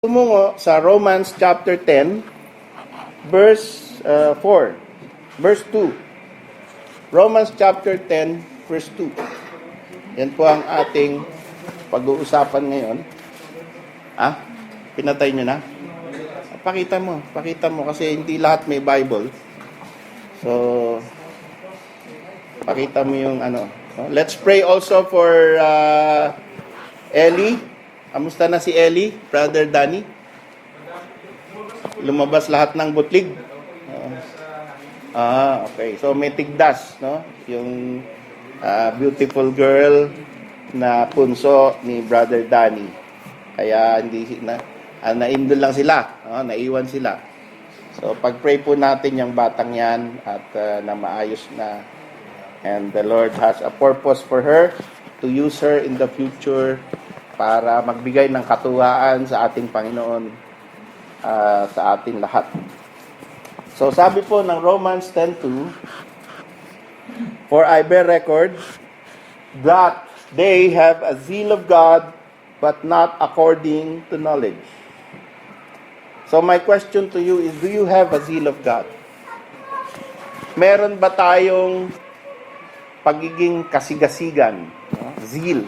Tumungo sa Romans chapter 10, verse 4, verse 2. Romans chapter 10, verse 2. Yan po ang ating pag-uusapan ngayon. Pinatay nyo na? Pakita mo kasi hindi lahat may Bible. So, pakita mo yung ano. Let's pray also for Ellie. Kamusta na si Ellie, Brother Danny? Lumabas lahat ng butlig. Okay. So may tigdas, no? Yung beautiful girl na punso ni Brother Danny. Kaya hindi naindol lang sila, naiwan sila. So pag-pray po natin yung batang yan at na maayos na. And the Lord has a purpose for her to use her in the future para magbigay ng katuwaan sa ating Panginoon, sa ating lahat. So sabi po ng Romans 10:2, "For I bear record that they have a zeal of God, but not according to knowledge." So my question to you is, do you have a zeal of God? Meron ba tayong pagiging kasigasigan? Zeal.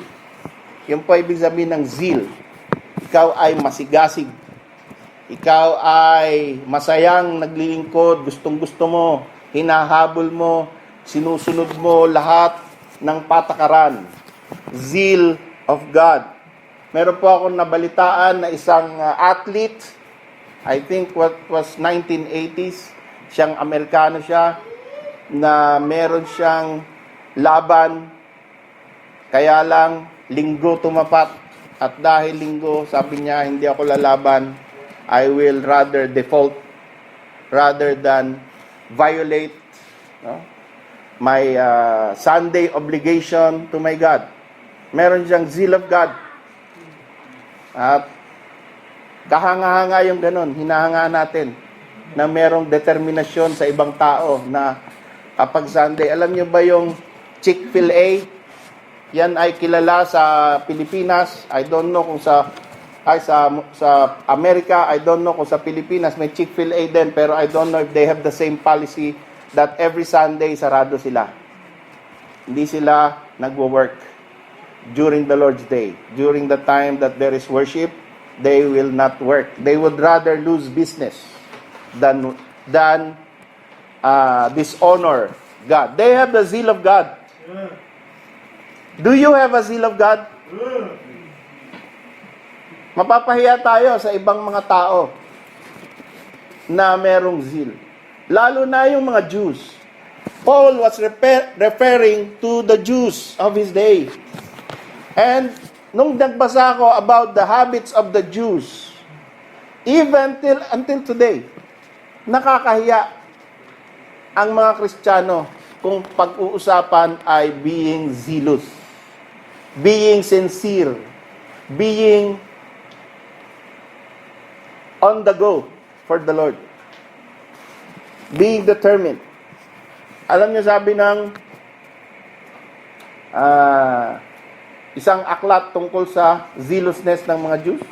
Yung po ibig sabihin ng zeal. Ikaw ay masigasig. Ikaw ay masayang naglilingkod, gustong-gusto mo, hinahabol mo, sinusunod mo lahat ng patakaran. Zeal of God. Meron po akong nabalitaan na isang athlete, I think what was 1980s, siyang Amerikano siya, na meron siyang laban, kaya lang linggo tumapat, at dahil linggo, sabi niya, hindi ako lalaban, I will rather default rather than violate my Sunday obligation to my God. Meron siyang zeal of God. At kahanga-hanga yung ganun, hinahanga natin na merong determinasyon sa ibang tao na kapag Sunday, alam niyo ba yung Chick-fil-A? Yan ay kilala sa Pilipinas. I don't know kung sa Amerika. I don't know kung sa Pilipinas may Chick-fil-A din, pero I don't know if they have the same policy that every Sunday sarado sila. Hindi sila nagwo-work during the Lord's Day. During the time that there is worship, they will not work. They would rather lose business than dishonor God. They have the zeal of God. Do you have a zeal of God? Mapapahiya tayo sa ibang mga tao na merong zeal. Lalo na yung mga Jews. Paul was referring to the Jews of his day. And nung nagbasa ko about the habits of the Jews, even until today, nakakahiya ang mga Kristiyano kung pag-uusapan ay being zealous, being sincere, being on the go for the Lord, being determined. Alam niyo, sabi ng isang aklat tungkol sa zealousness ng mga Jews.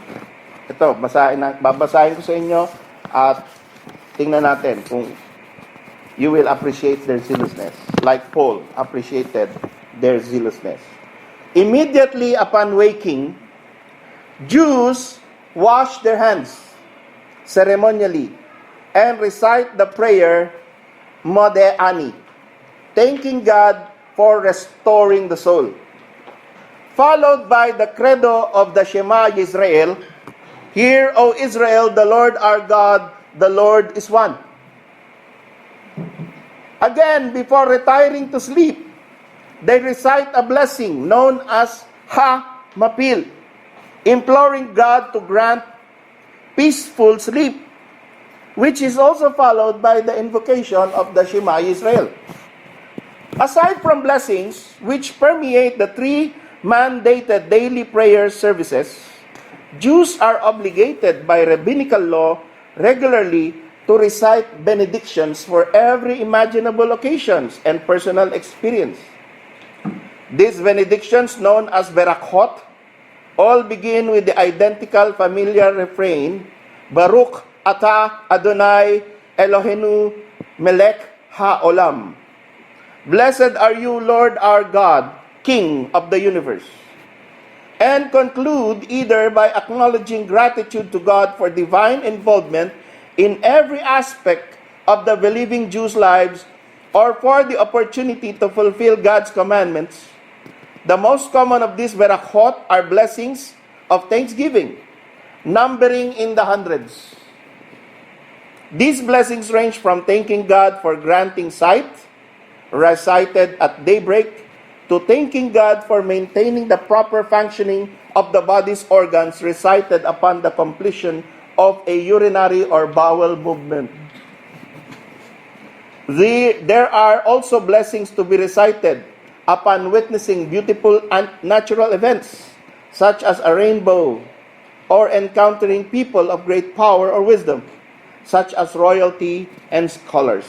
Ito, babasahin ko sa inyo at tingnan natin kung you will appreciate their zealousness, like Paul appreciated their zealousness. Immediately upon waking, Jews wash their hands ceremonially and recite the prayer Modeh Ani, thanking God for restoring the soul. Followed by the credo of the Shema Yisrael, "Hear, O Israel, the Lord our God, the Lord is one." Again, before retiring to sleep, they recite a blessing known as Ha-Mapil, imploring God to grant peaceful sleep, which is also followed by the invocation of the Shema Yisrael. Aside from blessings, which permeate the three mandated daily prayer services, Jews are obligated by rabbinical law regularly to recite benedictions for every imaginable occasions and personal experience. These benedictions, known as Berakhot all begin with the identical familiar refrain, Baruch Atah Adonai Eloheinu Melech HaOlam. Blessed are you, Lord our God, King of the universe. And conclude either by acknowledging gratitude to God for divine involvement in every aspect of the believing Jews' lives, or for the opportunity to fulfill God's commandments. The most common of these berachot are blessings of thanksgiving, numbering in the hundreds. These blessings range from thanking God for granting sight, recited at daybreak, to thanking God for maintaining the proper functioning of the body's organs, recited upon the completion of a urinary or bowel movement. There are also blessings to be recited upon witnessing beautiful and natural events, such as a rainbow, or encountering people of great power or wisdom, such as royalty and scholars.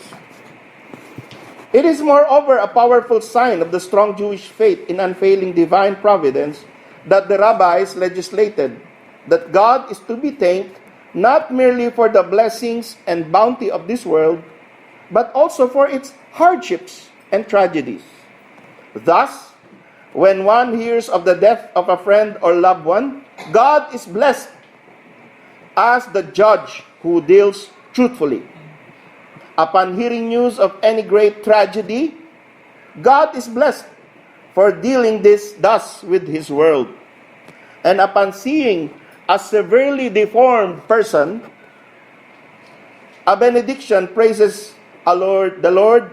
It is moreover a powerful sign of the strong Jewish faith in unfailing divine providence that the rabbis legislated that God is to be thanked not merely for the blessings and bounty of this world, but also for its hardships and tragedies. Thus, when one hears of the death of a friend or loved one, God is blessed as the judge who deals truthfully. Upon hearing news of any great tragedy, God is blessed for dealing thus with His world. And upon seeing a severely deformed person, a benediction praises the Lord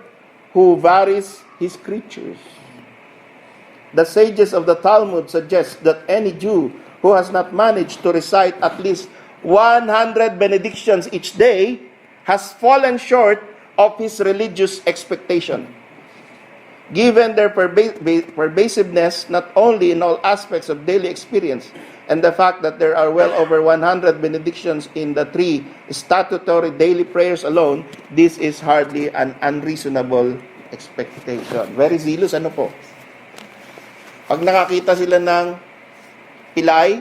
who varies His creatures. The sages of the Talmud suggest that any Jew who has not managed to recite at least 100 benedictions each day has fallen short of his religious expectation. Given their pervasiveness not only in all aspects of daily experience, and the fact that there are well over 100 benedictions in the 3 statutory daily prayers alone, this is hardly an unreasonable expectation. Very zealous, ano po? Pag nakakita sila ng pilay,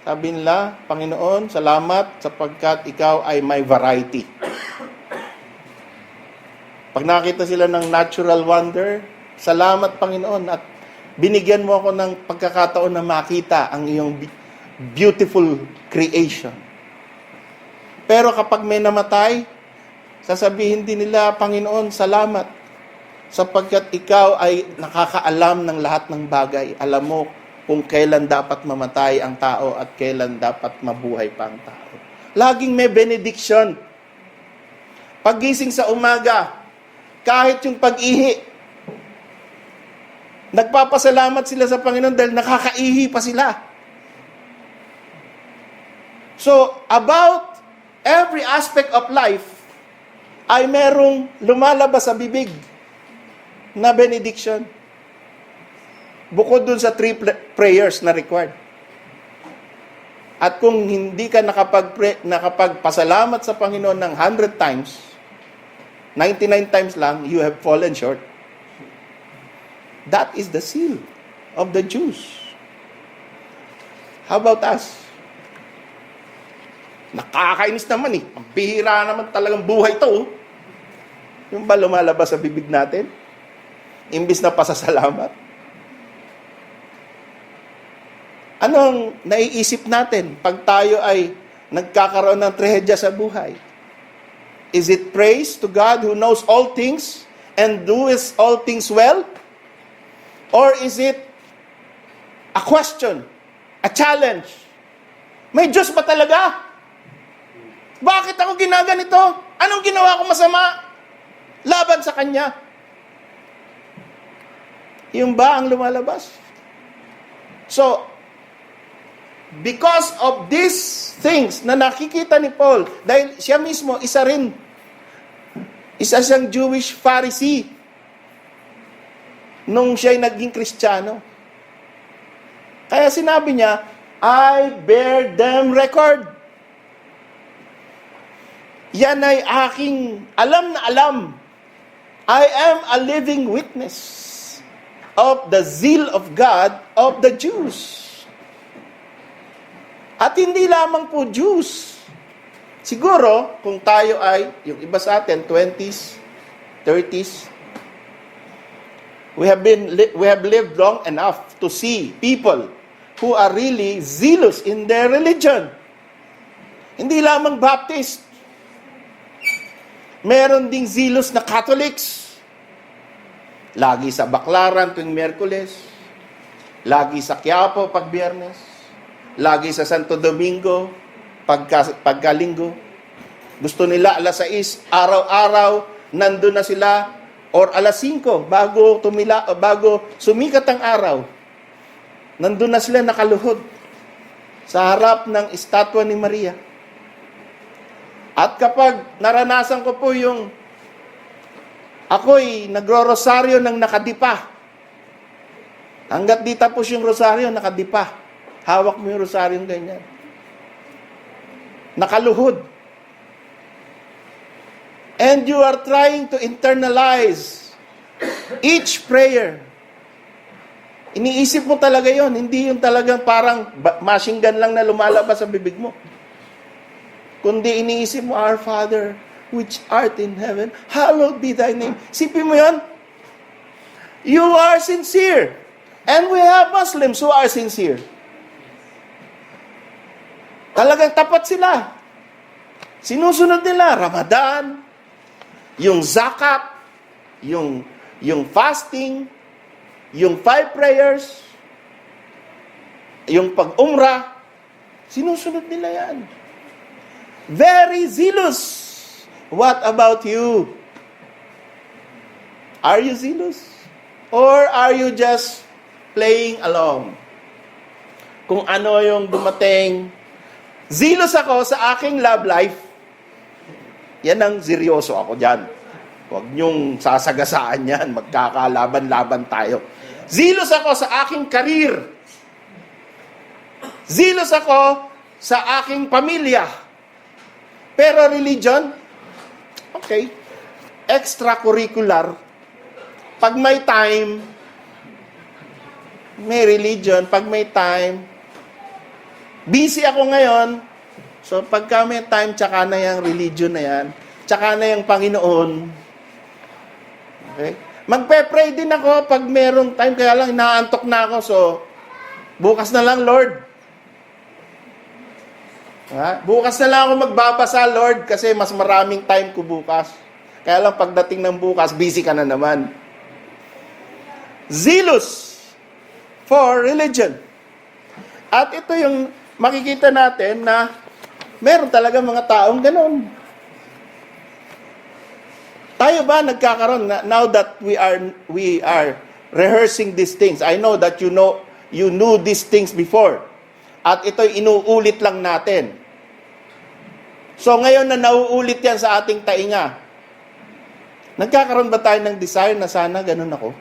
sabi nila, Panginoon, salamat sapagkat ikaw ay may variety. Pag nakita sila ng natural wonder, salamat Panginoon at binigyan mo ako ng pagkakataon na makita ang iyong beautiful creation. Pero kapag may namatay, sasabihin din nila, Panginoon, salamat sapagkat ikaw ay nakakaalam ng lahat ng bagay. Alam mo kung kailan dapat mamatay ang tao at kailan dapat mabuhay pa ang tao. Laging may benediction. Paggising sa umaga, kahit yung pag-ihi, nagpapasalamat sila sa Panginoon dahil nakakaihi pa sila. So, about every aspect of life, ay merong lumalabas sa bibig na benediction. Bukod dun sa 3 prayers na required. At kung hindi ka nakapagpasalamat sa Panginoon ng 100 times, 99 times lang, you have fallen short. That is the seal of the Jews. How about us? Nakakainis naman eh. Ang bihira naman talagang buhay to. Yung ba lumalabas sa bibig natin? Imbis na pasasalamat? Anong naiisip natin pag tayo ay nagkakaroon ng trahedya sa buhay? Is it praise to God who knows all things and doeth all things well? Or is it a question, a challenge? May Diyos ba talaga? Bakit ako ginaganito? Anong ginawa ko masama? Laban sa Kanya. Yung ba ang lumalabas? So, because of these things na nakikita ni Paul, dahil siya mismo, isa siyang Jewish Pharisee nung siya'y naging Kristiyano. Kaya sinabi niya, I bear them record. Yan ay aking alam na alam. I am a living witness of the zeal of God of the Jews. At hindi lamang po Jews. Siguro, kung tayo ay, yung iba sa atin, 20s, 30s, we have lived long enough to see people who are really zealous in their religion. Hindi lamang Baptist. Meron ding zealous na Catholics. Lagi sa Baclaran tuwing Miyerkules. Lagi sa Quiapo pag Biyernes. Lagi sa Santo Domingo pagkalinggo. Gusto nila alas 6, araw-araw, nandun na sila, or alas 5, bago sumikat ang araw. Nandun na sila nakaluhod sa harap ng estatwa ni Maria. At kapag naranasan ko po yung ako'y nagro-rosaryo ng nakadipa. Hanggat di tapos yung rosaryo, nakadipa. Hawak mo yung rosaryo ganyan. Nakaluhod. And you are trying to internalize each prayer. Iniisip mo talaga yon, hindi yung talagang parang machine gun lang na lumalabas sa bibig mo. Kundi iniisip mo, Our Father, which art in heaven, hallowed be thy name. Sipin mo yon? You are sincere. And we have Muslims who are sincere. Talagang tapat sila. Sinusunod nila Ramadan, yung zakat, yung fasting, yung 5 prayers, yung pag-umrah, sinusunod nila yan. Very zealous. What about you? Are you zealous? Or are you just playing along? Kung ano yung dumating, zealous ako sa aking love life. Yan ang seryoso ako dyan. Huwag niyong sasagasaan yan. Magkakalaban-laban tayo. Zealous ako sa aking career. Zealous ako sa aking pamilya. Pero religion, okay. Extracurricular. Pag may time, may religion. Pag may time, busy ako ngayon. So, pagka may time, tsaka na yung religion na yan. Tsaka na yung Panginoon. Okay? Magpe-pray din ako pag merong time. Kaya lang, inaantok na ako. So, bukas na lang, Lord. Bukas na lang ako magbabasa, Lord, kasi mas maraming time ko bukas. Kaya lang, pagdating ng bukas, busy ka na naman. Zealous for religion. At ito yung makikita natin na meron talaga mga taong ganun. Tayo ba nagkakaroon now that we are rehearsing these things? I know that you knew these things before. At ito'y inuulit lang natin. So ngayon na nauulit yan sa ating tainga, nagkakaroon ba tayo ng desire na sana ganun ako?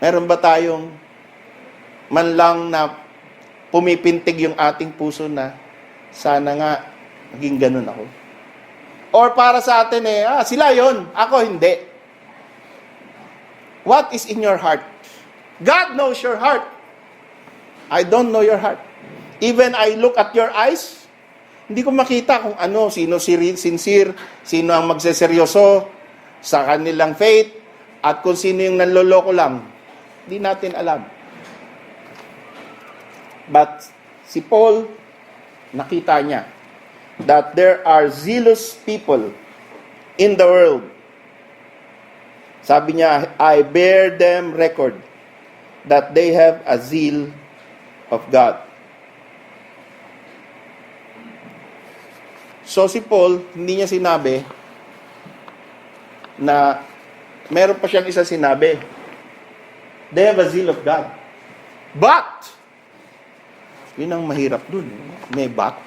Meron ba tayong man lang na pumipintig yung ating puso na sana nga maging ganun ako? Or para sa atin sila yon, ako hindi. What is in your heart? God knows your heart. I don't know your heart. Even I look at your eyes, hindi ko makita kung sino sincere, sino ang magseseryoso sa kanilang faith, at kung sino yung nanloloko lang. Hindi natin alam. But si Paul, nakita niya that there are zealous people in the world. Sabi niya, I bear them record that they have a zeal of God. So si Paul, hindi niya sinabi na meron pa siyang isa sinabi. They have a zeal of God. But, yun ang mahirap dun. May but.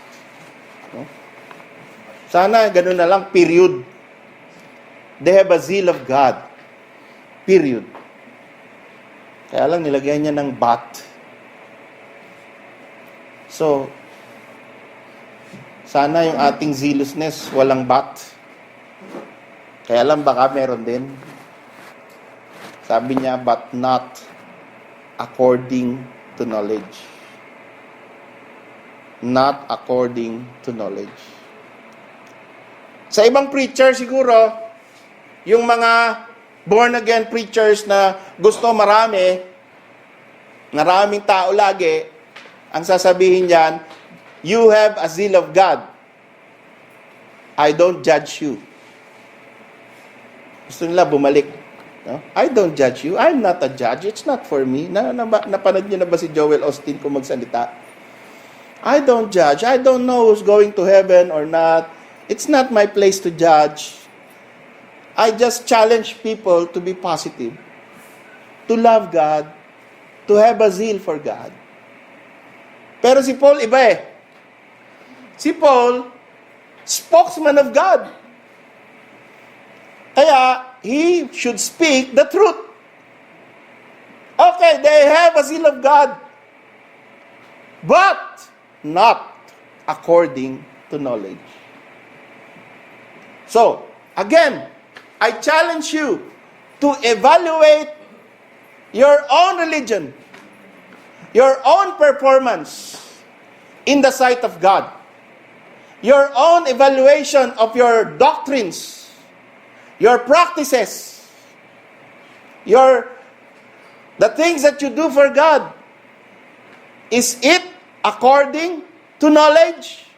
No? Sana ganun na lang, period. They have a zeal of God. Period. Kaya lang nilagyan niya ng but. So, sana yung ating zealousness walang but. Kaya lang baka meron din. Sabi niya, but not according to knowledge. not according to knowledge. Sa ibang preacher siguro, yung mga born-again preachers na gusto maraming tao lagi, ang sasabihin niyan, you have a zeal of God. I don't judge you. Gusto nila bumalik. No? I don't judge you. I'm not a judge. It's not for me. Napanood niyo na ba si Joel Osteen kung magsalita? I don't judge. I don't know who's going to heaven or not. It's not my place to judge. I just challenge people to be positive, to love God, to have a zeal for God. Pero si Paul, iba eh. Si Paul, spokesman of God. Kaya, he should speak the truth. Okay, they have a zeal of God, but not according to knowledge. So, again, I challenge you to evaluate your own religion, your own performance in the sight of God, your own evaluation of your doctrines, your practices, the things that you do for God. Is it according to knowledge?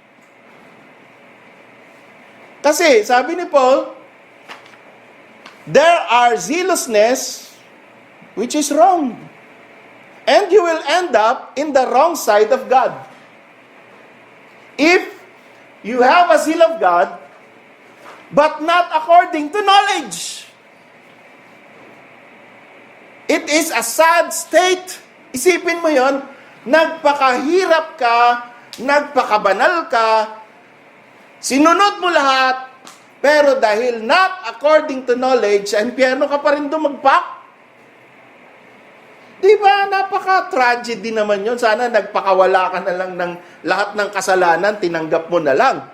Kasi, sabi ni Paul, there are zealousness which is wrong. And you will end up in the wrong side of God. If you have a zeal of God, but not according to knowledge, it is a sad state. Isipin mo yon, nagpakahirap ka, nagpakabanal ka, sinunod mo lahat, pero dahil not according to knowledge, sa impyerno ka pa rin dumagpak. Di ba, napaka-tragedy naman yun. Sana nagpakawala ka na lang ng lahat ng kasalanan, tinanggap mo na lang.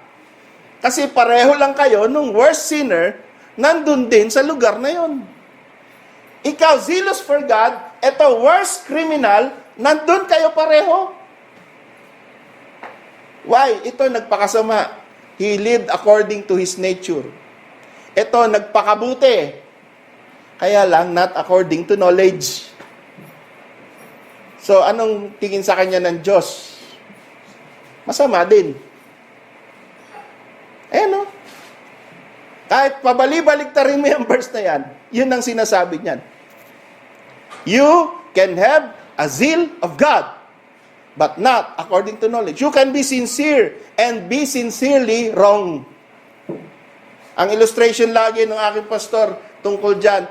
Kasi pareho lang kayo, nung worst sinner, nandun din sa lugar na yon. Ikaw, zealous for God, eto, worst criminal, nandun kayo pareho. Why? Ito, nagpakasama. He lived according to his nature. Ito, nagpakabuti. Kaya lang, not according to knowledge. So, anong tingin sa kanya ng Diyos? Masama din. No? Kahit pabalik-balik ta rin mo yung verse na yan, yun ang sinasabi niyan. You can have a zeal of God, but not according to knowledge. You can be sincere and be sincerely wrong. Ang illustration lagi ng aking pastor tungkol dyan,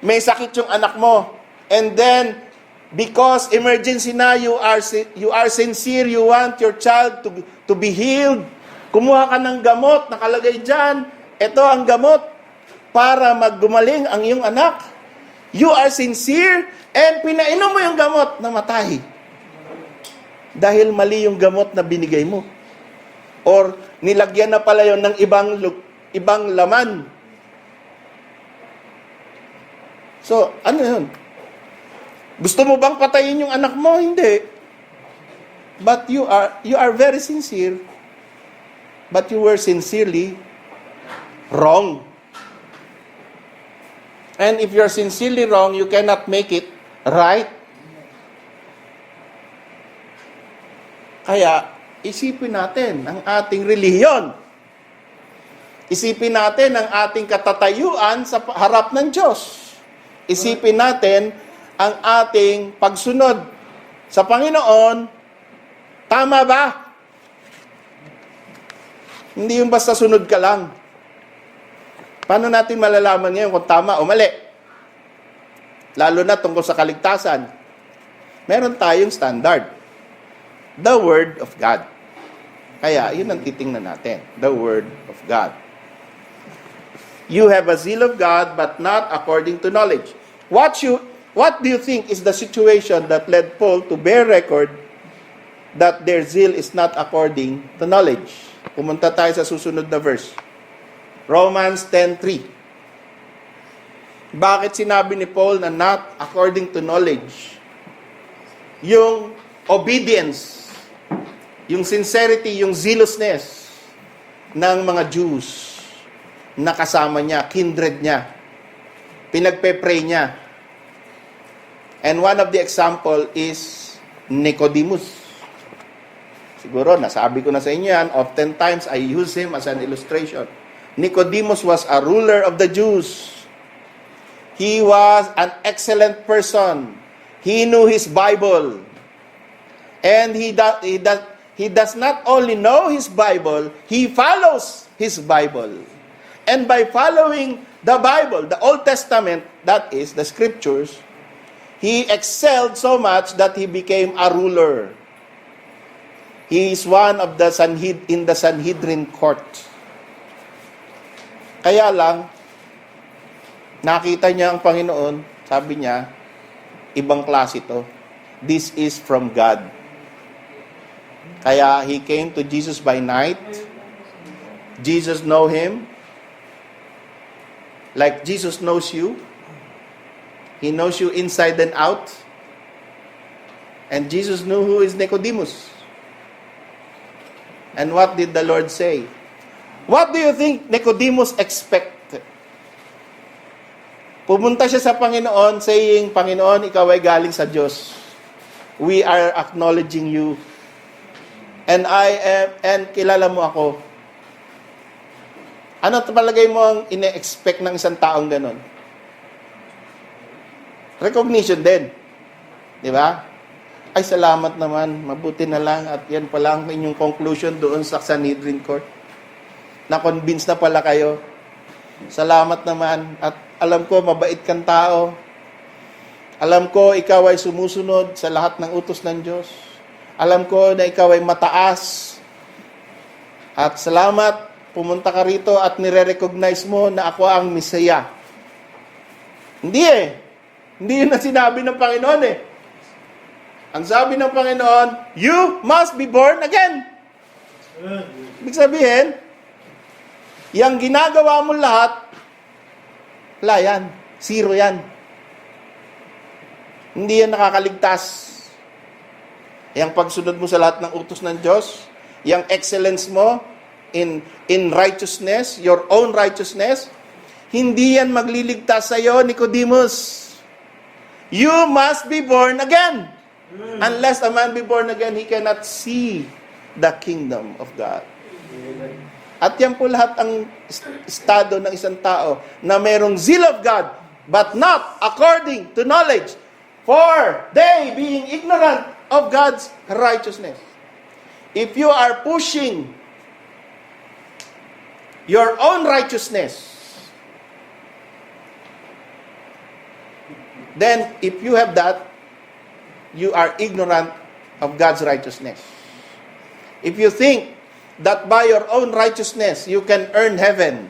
may sakit yung anak mo, and then, because emergency na, you are sincere, you want your child to be healed, kumuha ka ng gamot, nakalagay dyan, ito ang gamot para maggumaling ang iyong anak. You are sincere, and pinainom mo yung gamot, namatay. Dahil mali yung gamot na binigay mo. Or nilagyan na pala yon ng ibang laman. So, ano yun? Gusto mo bang patayin yung anak mo? Hindi. But you are very sincere. But you were sincerely wrong. And if you're sincerely wrong, you cannot make it right. Kaya, isipin natin ang ating relihiyon. Isipin natin ang ating katatayuan sa harap ng Diyos. Isipin natin ang ating pagsunod sa Panginoon. Tama ba? Hindi yung basta sunod ka lang. Paano natin malalaman ngayon kung tama o mali? Lalo na tungkol sa kaligtasan. Meron tayong standard. The Word of God. Kaya, yun ang titingnan natin. The Word of God. You have a zeal of God, but not according to knowledge. What do you think is the situation that led Paul to bear record that their zeal is not according to knowledge? Pumunta tayo sa susunod na verse. Romans 10:3. Bakit sinabi ni Paul na not according to knowledge? Yung obedience yung sincerity, yung zealousness ng mga Jews na kasama niya, kindred niya, pinagpe-pray niya. And one of the example is Nicodemus. Siguro, nasabi ko na sa inyo yan, oftentimes I use him as an illustration. Nicodemus was a ruler of the Jews. He was an excellent person. He knew his Bible. And he does not only know his Bible, he follows his Bible. And by following the Bible, the Old Testament, that is, the Scriptures, he excelled so much that he became a ruler. He is one of the in the Sanhedrin court. Kaya lang, nakita niya ang Panginoon, sabi niya, ibang klase to. This is from God. Kaya he came to Jesus by night. Jesus know him. Like Jesus knows you. He knows you inside and out. And Jesus knew who is Nicodemus. And what did the Lord say? What do you think Nicodemus expected? Pumunta siya sa Panginoon saying, Panginoon, ikaw ay galing sa Diyos. We are acknowledging you. And kilala mo ako. Ano palagay mo ang ine-expect ng isang taong ganon? Recognition din. Di ba? Ay, salamat naman. Mabuti na lang. At yan pala ang inyong conclusion doon sa Sanhedrin Court. Na-convince na pala kayo. Salamat naman. At alam ko, mabait kang tao. Alam ko, ikaw ay sumusunod sa lahat ng utos ng Diyos. Alam ko na ikaw ay mataas. At salamat, pumunta ka rito at nire-recognize mo na ako ang Mesaya. Hindi eh. Hindi yun na sinabi ng Panginoon eh. Ang sabi ng Panginoon, you must be born again. Ibig sabihin, yung ginagawa mo lahat, wala yan. Zero yan. Hindi yan nakakaligtas. Yung pagsunod mo sa lahat ng utos ng Diyos, yung excellence mo in righteousness, your own righteousness, hindi yan magliligtas sa iyo, Nicodemus. You must be born again. Unless a man be born again, he cannot see the kingdom of God. At yan po lahat ang estado ng isang tao na merong zeal of God, but not according to knowledge. For they being ignorant of God's righteousness. If you are pushing your own righteousness, then if you have that, you are ignorant of God's righteousness. If you think that by your own righteousness, you can earn heaven,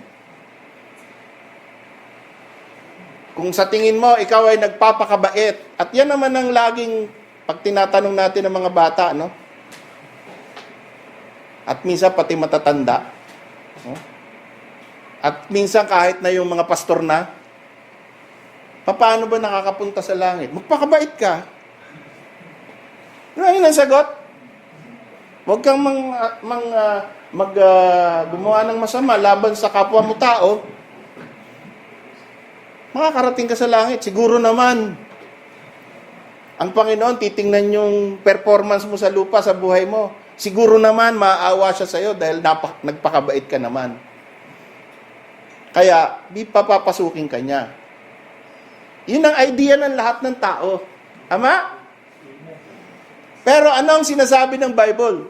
kung sa tingin mo, ikaw ay nagpapakabait, at yan naman ang laging pag tinatanong natin ng mga bata, no? At minsan pati matatanda. No? At minsan kahit na yung mga pastor na, paano ba nakakapunta sa langit? Magpakabait ka. Ano ang sagot? Huwag kang gumawa ng masama laban sa kapwa mo tao. Makakarating ka sa langit. Siguro naman, ang Panginoon titingnan yung performance mo sa lupa, sa buhay mo. Siguro naman, maaawa siya sa'yo dahil nagpakabait ka naman. Kaya, di papapasukin ka niya. Yun ang idea ng lahat ng tao. Ama? Pero ano ang sinasabi ng Bible?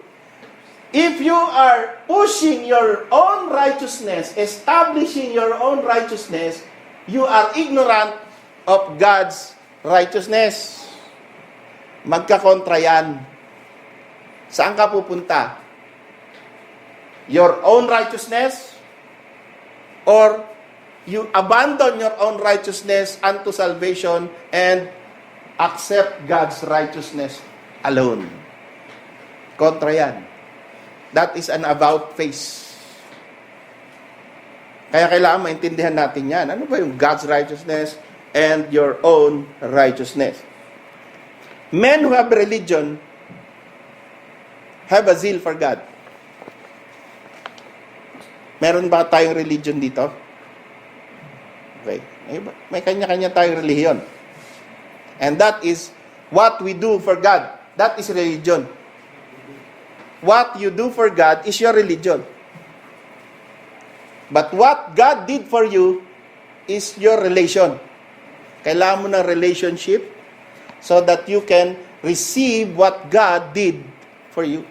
If you are pushing your own righteousness, establishing your own righteousness, you are ignorant of God's righteousness. Magkakontra yan. Saan ka pupunta? Your own righteousness? Or you abandon your own righteousness unto salvation and accept God's righteousness alone? Kontra yan. That is an about face. Kaya kailangan maintindihan natin yan. Ano ba yung God's righteousness and your own righteousness? Men who have religion have a zeal for God. Meron ba tayong religion dito? Okay. May kanya-kanya tayong relihiyon. And that is what we do for God. That is religion. What you do for God is your religion. But what God did for you is your relation. Kailangan mo ng relationship so that you can receive what God did for you.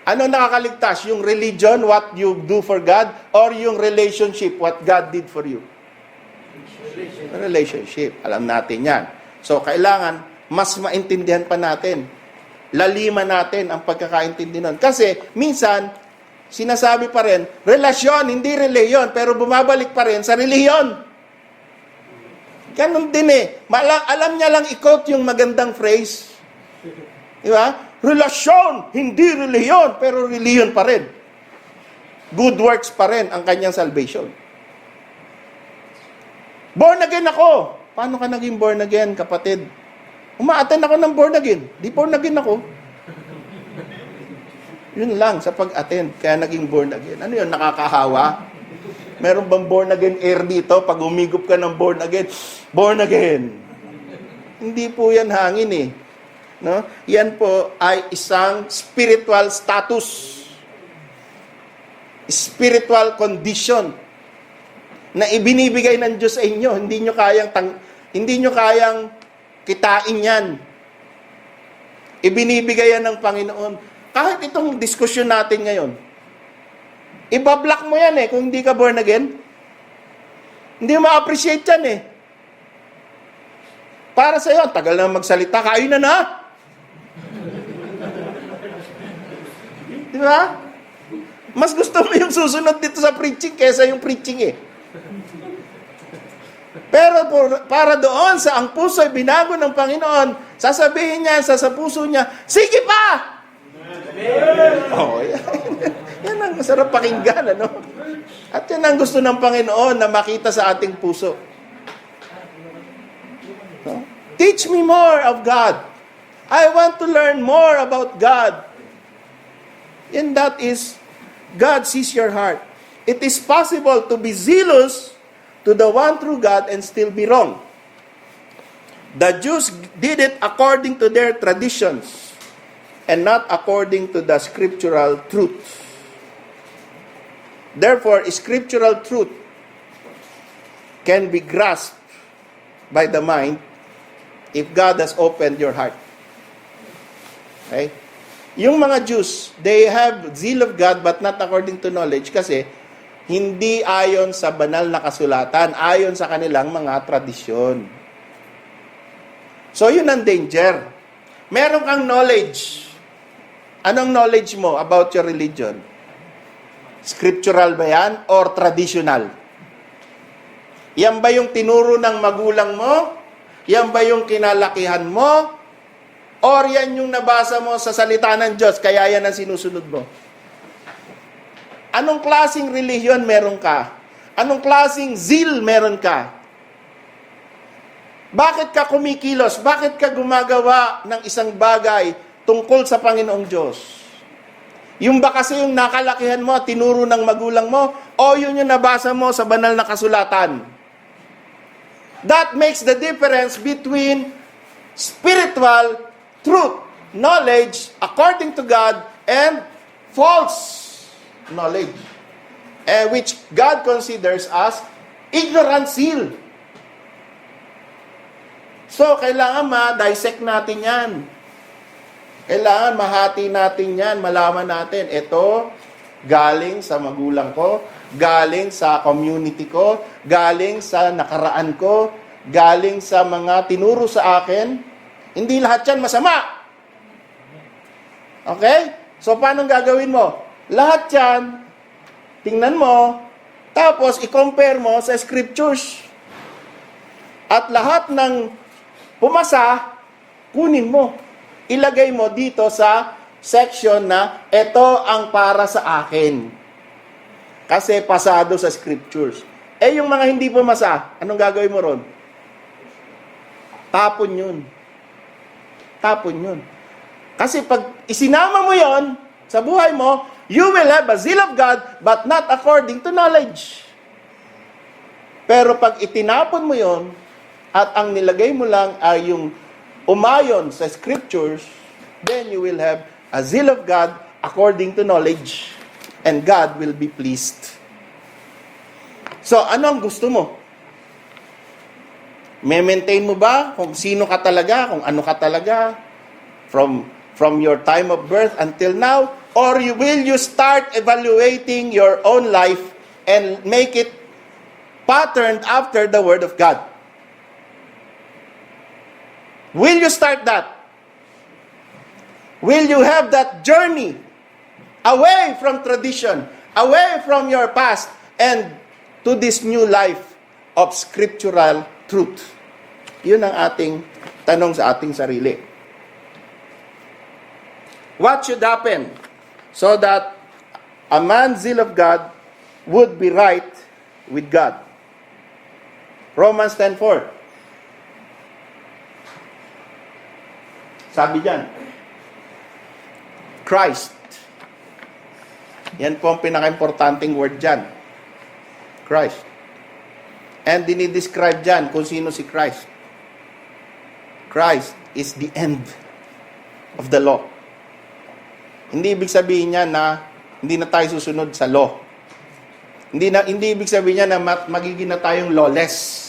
Ano nakakaligtas? Yung religion, what you do for God, or yung relationship, what God did for you? Relationship. Alam natin yan. So, kailangan mas maintindihan pa natin. Laliman natin ang pagkakaintindi nun. Kasi, minsan, sinasabi pa rin, relasyon, hindi reliyon, pero bumabalik pa rin sa reliyon. Ganun din eh. Alam niya lang i-quote yung magandang phrase. Di ba? Relasyon, hindi reliyon, pero reliyon pa rin. Good works pa rin ang kanyang salvation. Born again ako. Paano ka naging born again, kapatid? Umaattend ako ng born again. Di born again ako. Yun lang sa pag-attend. Kaya naging born again. Ano yun? Nakakahawa? Meron bang born again air dito? Pag umigop ka ng born again. Hindi po yan hangin eh. No? Yan po ay isang spiritual status. Spiritual condition na ibinibigay ng Diyos sa inyo. Hindi nyo kayang kitain yan. Ibinibigay yan ng Panginoon. Kahit itong diskusyon natin ngayon, ibablock mo yan eh kung hindi ka born again. Hindi mo ma-appreciate yan eh. Para sa'yo, tagal na magsalita, kain na. Di ba? Mas gusto mo yung susunod dito sa preaching kaysa yung preaching eh. Pero para doon sa ang puso ay binago ng Panginoon, sasabihin niya sa puso niya, sige pa! Oh, yan ang masarap pakinggan, ano? At yan ang gusto ng Panginoon na makita sa ating puso. No? Teach me more of God. I want to learn more about God. And that is, God sees your heart. It is possible to be zealous to the one true God and still be wrong. The Jews did it according to their traditions and not according to the scriptural truth. Therefore, scriptural truth can be grasped by the mind if God has opened your heart. Okay? Yung mga Jews, they have zeal of God but not according to knowledge kasi hindi ayon sa banal na kasulatan, ayon sa kanilang mga tradisyon. So, yun ang danger. Meron kang knowledge. Anong knowledge mo about your religion? Scriptural ba yan or traditional? Yan ba yung tinuro ng magulang mo? Yan ba yung kinalakihan mo? Or yan yung nabasa mo sa salita ng Diyos, kaya yan ang sinusunod mo? Anong klaseng relihiyon meron ka? Anong klaseng zeal meron ka? Bakit ka kumikilos? Bakit ka gumagawa ng isang bagay tungkol sa Panginoong Diyos? Yung ba kasi yung nakalakihan mo, tinuro ng magulang mo, o yun yung nabasa mo sa banal na kasulatan? That makes the difference between spiritual truth, knowledge, according to God, and false knowledge, which God considers as ignorant zeal. So, kailangan ma-dissect natin yan. Kailangan mahati natin yan, malaman natin, ito, galing sa magulang ko, galing sa community ko, galing sa nakaraan ko, galing sa mga tinuro sa akin. Hindi lahat yan masama. Okay? So, paano gagawin mo? Lahat yan, tingnan mo, tapos i-compare mo sa scriptures. At lahat ng pumasa, kunin mo. Ilagay mo dito sa section na ito ang para sa akin. Kasi pasado sa scriptures. Eh yung mga hindi pumasa, anong gagawin mo ron? Tapon yun. Tapon yun. Kasi pag isinama mo yon, sa buhay mo, you will have a zeal of God, but not according to knowledge. Pero pag itinapon mo yon at ang nilagay mo lang ay yung umayon sa scriptures, then you will have a zeal of God according to knowledge, and God will be pleased. So, ano ang gusto mo? Maintain mo ba kung sino ka talaga, kung ano ka talaga, from your time of birth until now? Or will you start evaluating your own life and make it patterned after the Word of God? Will you start that? Will you have that journey away from tradition, away from your past, and to this new life of scriptural truth? Yun ang ating tanong sa ating sarili. What should happen so that a man's zeal of God would be right with God? Romans 10:4. Sabi diyan, Christ. Yan po ang pinaka-importanting word diyan. Christ. And dinidescribe diyan kung sino si Christ. Christ is the end of the law. Hindi ibig sabihin niya na hindi na tayo susunod sa law. Hindi ibig sabihin niya na magiging na tayong lawless.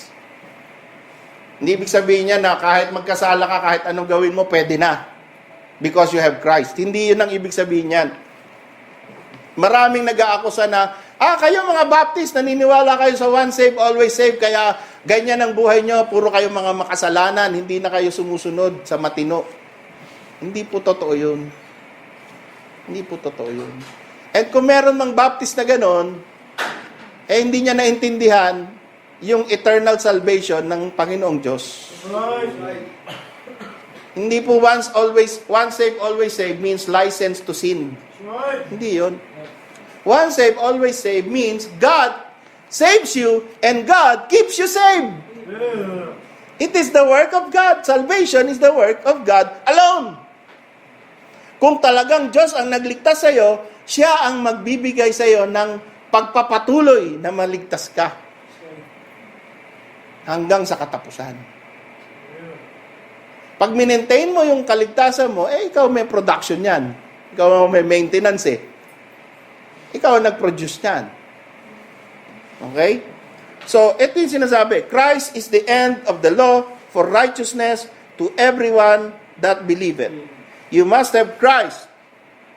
Hindi ibig sabihin niya na kahit magkasala ka, kahit anong gawin mo, pwede na. Because you have Christ. Hindi yun ang ibig sabihin niyan. Maraming nag-aakusa na, kayo mga Baptist, naniniwala kayo sa once saved, always saved, kaya ganyan ang buhay nyo, puro kayo mga makasalanan, hindi na kayo sumusunod sa matino. Hindi po totoo yun. Hindi po totoo yun. And kung meron mang Baptist na ganon, hindi niya naintindihan yung eternal salvation ng Panginoong Diyos. Hindi po once saved, always saved means license to sin. Hindi yun. Once saved, always saved means God saves you and God keeps you saved. It is the work of God. Salvation is the work of God alone. Kung talagang Diyos ang nagligtas sa iyo, siya ang magbibigay sa iyo ng pagpapatuloy na maligtas ka hanggang sa katapusan. Pag minentain mo yung kaligtasan mo, ikaw may production yan. Ikaw may maintenance Ikaw ang nag-produce yan. Okay? So, ito yung sinasabi. Christ is the end of the law for righteousness to everyone that believeth. You must have Christ,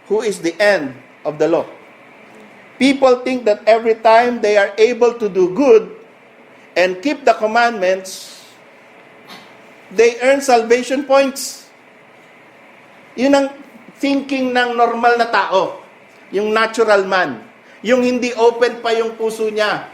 who is the end of the law. People think that every time they are able to do good and keep the commandments, they earn salvation points. Yun ang thinking ng normal na tao. Yung natural man. Yung hindi open pa yung puso niya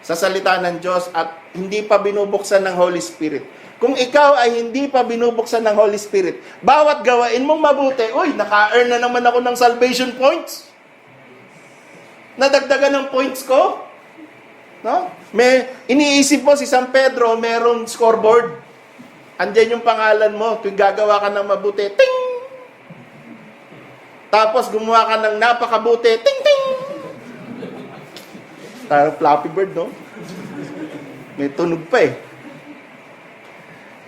sa salita ng Diyos at hindi pa binubuksan ng Holy Spirit. Kung ikaw ay hindi pa binubuksan ng Holy Spirit, bawat gawain mong mabuti, naka-earn na naman ako ng salvation points. Nadagdagan ng points ko. No? Iniisip mo si San Pedro, merong scoreboard. Andiyan yung pangalan mo, tuwing gagawa ka ng mabuti, ting! Tapos gumawa ka ng napakabuti, ting ting. Parang Flappy Bird, no? May tunog pa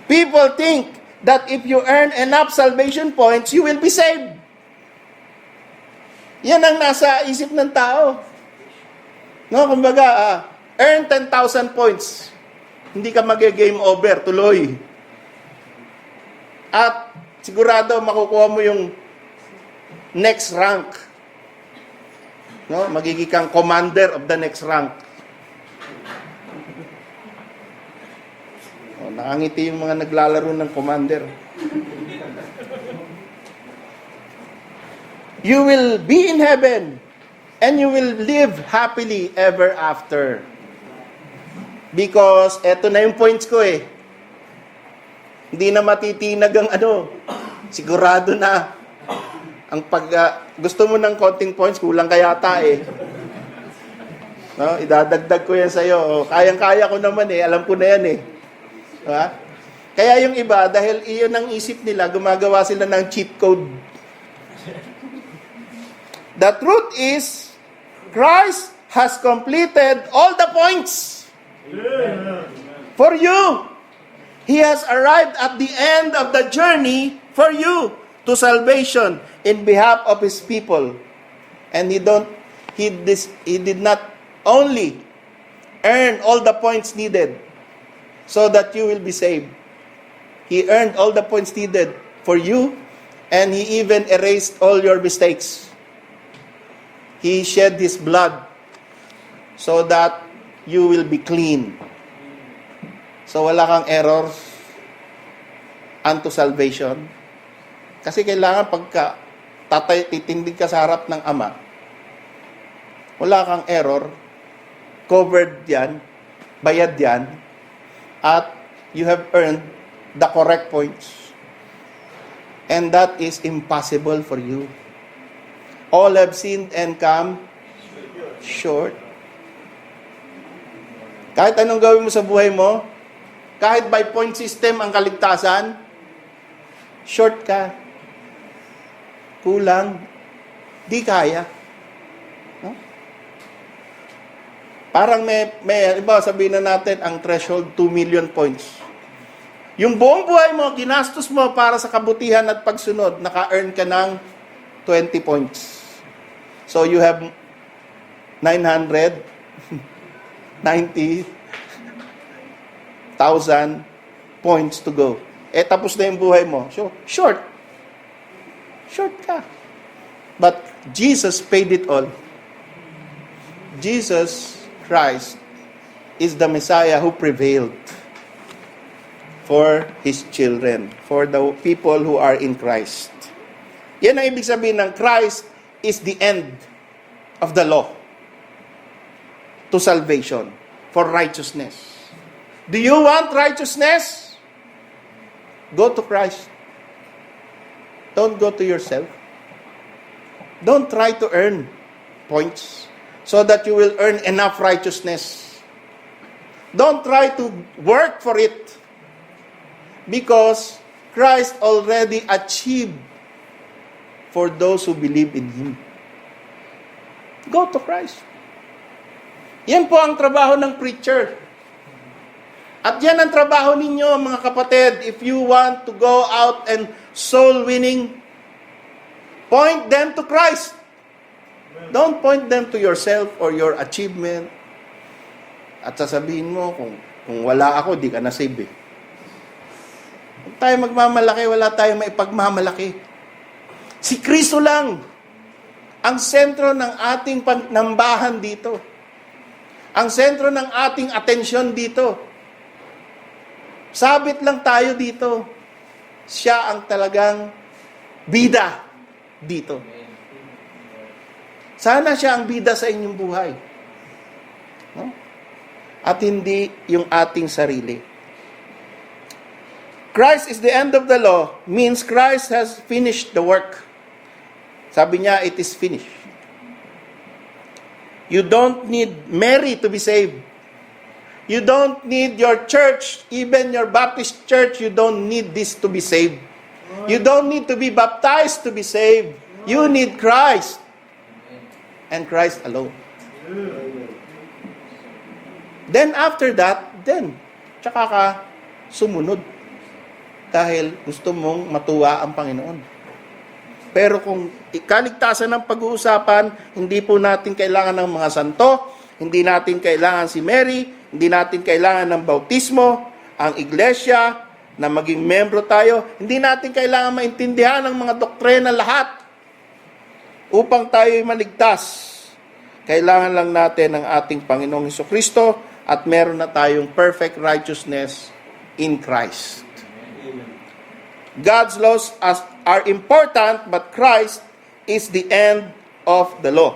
People think that if you earn enough salvation points, you will be saved. Yan ang nasa isip ng tao. No, kumbaga, earn 10,000 points. Hindi ka mag-game over, tuloy. At sigurado makukuha mo yung next rank. No, magiging kang commander of the next rank. Nakangiti yung mga naglalaro ng commander. You will be in heaven and you will live happily ever after. Because eto na yung points ko Hindi na matitinag ang sigurado na ang gusto mo ng konting points, kulang ka yata No, idadagdag ko yan sa'yo. Kayang-kaya ko naman alam ko na yan Diba? Kaya yung iba, dahil iyon ang isip nila, gumagawa sila ng cheat code. The truth is, Christ has completed all the points for you. He has arrived at the end of the journey for you to salvation in behalf of His people. And He did not only earn all the points needed so that you will be saved. He earned all the points needed for you, and He even erased all your mistakes. He shed His blood so that you will be clean. So wala kang errors unto salvation. Kasi kailangan pagka titindig ka sa harap ng Ama, wala kang error, covered yan, bayad yan, at you have earned the correct points. And that is impossible for you. All have sinned and come short. Kahit anong gawin mo sa buhay mo, kahit by point system ang kaligtasan, short ka. Kulang. Di kaya. No? Parang may iba sabihin na natin, ang threshold 2 million points. Yung buong buhay mo, ginastos mo para sa kabutihan at pagsunod, naka-earn ka ng 20 points. So you have 990,000 points to go. Tapos na yung buhay mo. So, short. Short ka. But Jesus paid it all. Jesus Christ is the Messiah who prevailed for His children, for the people who are in Christ. Yan ang ibig sabihin ng Christ is the end of the law to salvation, for righteousness. Do you want righteousness? Go to Christ. Don't go to yourself. Don't try to earn points so that you will earn enough righteousness. Don't try to work for it, because Christ already achieved for those who believe in Him. Go to Christ. Yan po ang trabaho ng preacher. At yan ang trabaho ninyo, mga kapatid. If you want to go out and soul winning, point them to Christ. Don't point them to yourself or your achievement. At sasabihin mo, kung wala ako, di ka na-save eh. Kung tayo magmamalaki, wala tayong maipagmamalaki. Si Kristo lang ang sentro ng ating nambahan dito. Ang sentro ng ating atensyon dito. Sabit lang tayo dito. Siya ang talagang bida dito. Sana siya ang bida sa inyong buhay. No? At hindi yung ating sarili. Christ is the end of the law means Christ has finished the work. Sabi niya, it is finished. You don't need Mary to be saved. You don't need your church, even your Baptist church, you don't need this to be saved. You don't need to be baptized to be saved. You need Christ. And Christ alone. Then after that, tsaka ka sumunod. Dahil gusto mong matuwa ang Panginoon. Pero kung kaligtasan ng pag-uusapan, hindi po natin kailangan ng mga santo, hindi natin kailangan si Mary, hindi natin kailangan ng bautismo, ang iglesia, na maging membro tayo, hindi natin kailangan maintindihan ang mga doktrina lahat upang tayo maligtas. Kailangan lang natin ang ating Panginoong Hesukristo at meron na tayong perfect righteousness in Christ. God's laws are important, but Christ is the end of the law.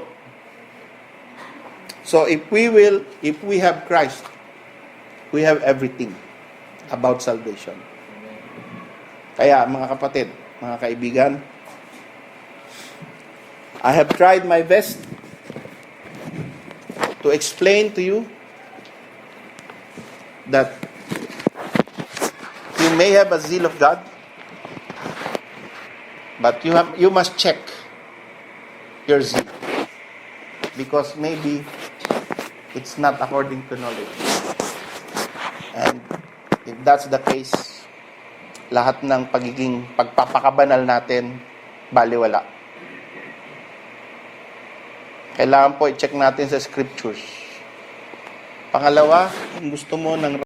So if we have Christ, we have everything about salvation. Kaya mga kapatid, mga kaibigan, I have tried my best to explain to you that you may have a zeal of God, but you must check your zeal. because maybe it's not according to knowledge. And if that's the case, lahat ng pagiging pagpapakabanal natin, baliwala. Kailangan po i-check natin sa scriptures. Pangalawa, kung gusto mo ng